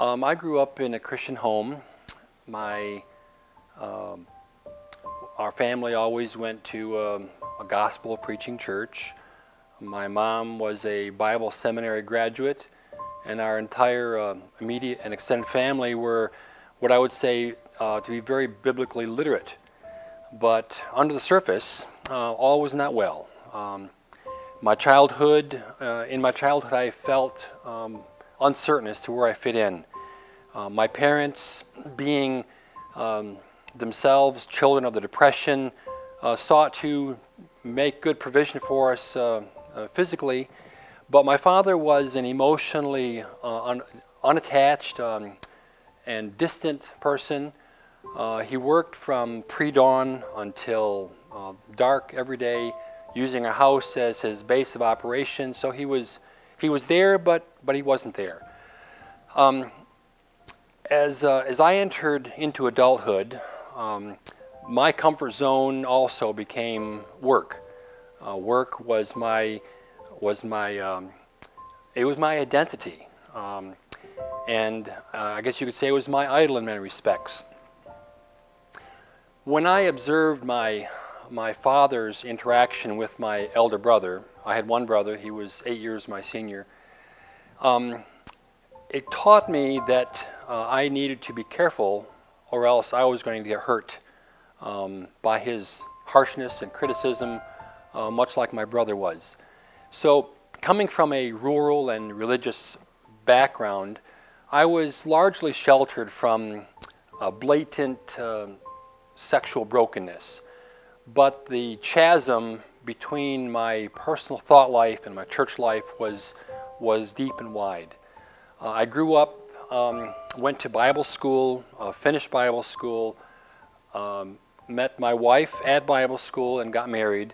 I grew up in a Christian home. My our family always went to a gospel preaching church. My mom was a Bible seminary graduate, and our entire immediate and extended family were what I would say to be very biblically literate. But under the surface, all was not well. In my childhood, I felt uncertain as to where I fit in. My parents, being themselves children of the Depression, sought to make good provision for us physically, but my father was an emotionally unattached and distant person. He worked from pre-dawn until dark every day, using our house as his base of operation. So he was there, but he wasn't there. As I entered into adulthood, my comfort zone also became work. Work was my identity, and I guess you could say it was my idol in many respects. When I observed my father's interaction with my elder brother, I had one brother, he was 8 years my senior, it taught me that I needed to be careful, or else I was going to get hurt by his harshness and criticism, much like my brother was. So, coming from a rural and religious background, I was largely sheltered from blatant sexual brokenness. But the chasm between my personal thought life and my church life was deep and wide. I grew up, went to Bible school, finished Bible school, met my wife at Bible school and got married.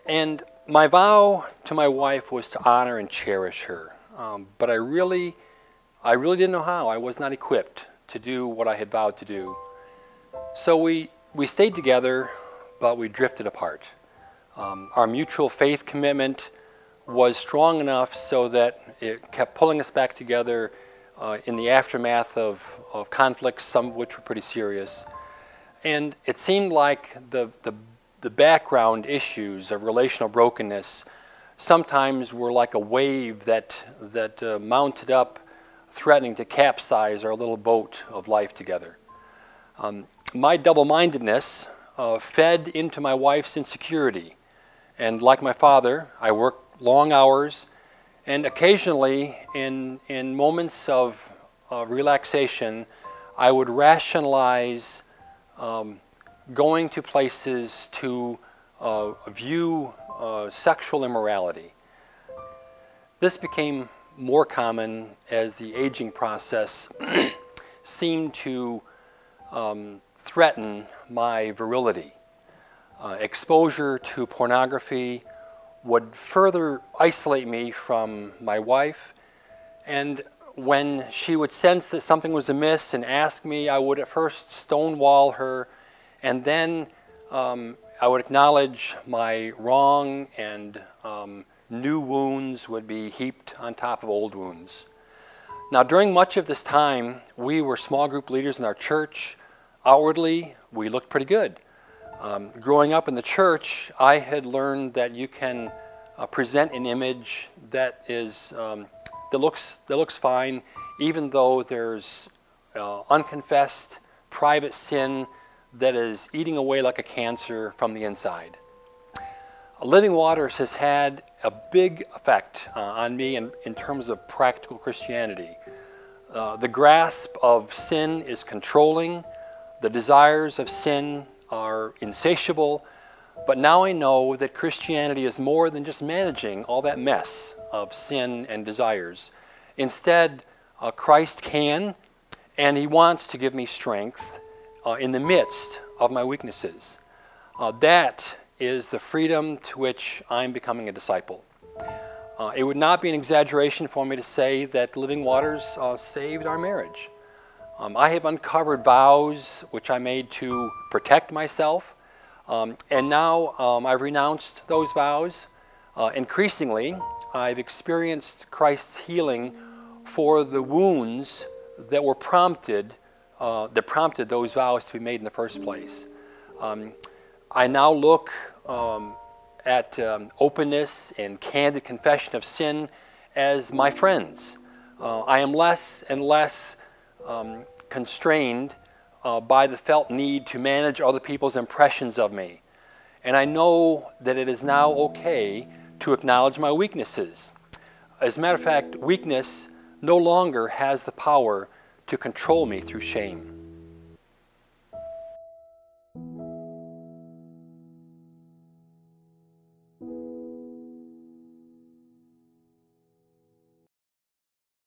And my vow to my wife was to honor and cherish her. But I really didn't know how. I was not equipped to do what I had vowed to do. So we stayed together, but we drifted apart. Our mutual faith commitment was strong enough so that it kept pulling us back together in the aftermath of conflicts, some of which were pretty serious. And it seemed like the background issues of relational brokenness sometimes were like a wave that mounted up, threatening to capsize our little boat of life together. My double-mindedness fed into my wife's insecurity. And like my father, I worked long hours, and occasionally in moments of relaxation, I would rationalize going to places to view sexual immorality. This became more common as the aging process seemed to threaten my virility. Exposure to pornography would further isolate me from my wife, and when she would sense that something was amiss and ask me, I would at first stonewall her, and then I would acknowledge my wrong, and new wounds would be heaped on top of old wounds. Now, during much of this time, we were small group leaders in our church. Outwardly, we looked pretty good. Growing up in the church, I had learned that you can present an image that looks fine, even though there's unconfessed private sin that is eating away like a cancer from the inside. Living Waters has had a big effect on me in terms of practical Christianity. The grasp of sin is controlling. The desires of sin are insatiable, but now I know that Christianity is more than just managing all that mess of sin and desires. Instead, Christ can, and He wants to give me strength in the midst of my weaknesses. That is the freedom to which I'm becoming a disciple. It would not be an exaggeration for me to say that Living Waters saved our marriage. I have uncovered vows which I made to protect myself, and now I've renounced those vows. Increasingly, I've experienced Christ's healing for the wounds that were prompted those vows to be made in the first place. I now look at openness and candid confession of sin as my friends. I am less and less constrained by the felt need to manage other people's impressions of me. And I know that it is now okay to acknowledge my weaknesses. As a matter of fact, weakness no longer has the power to control me through shame.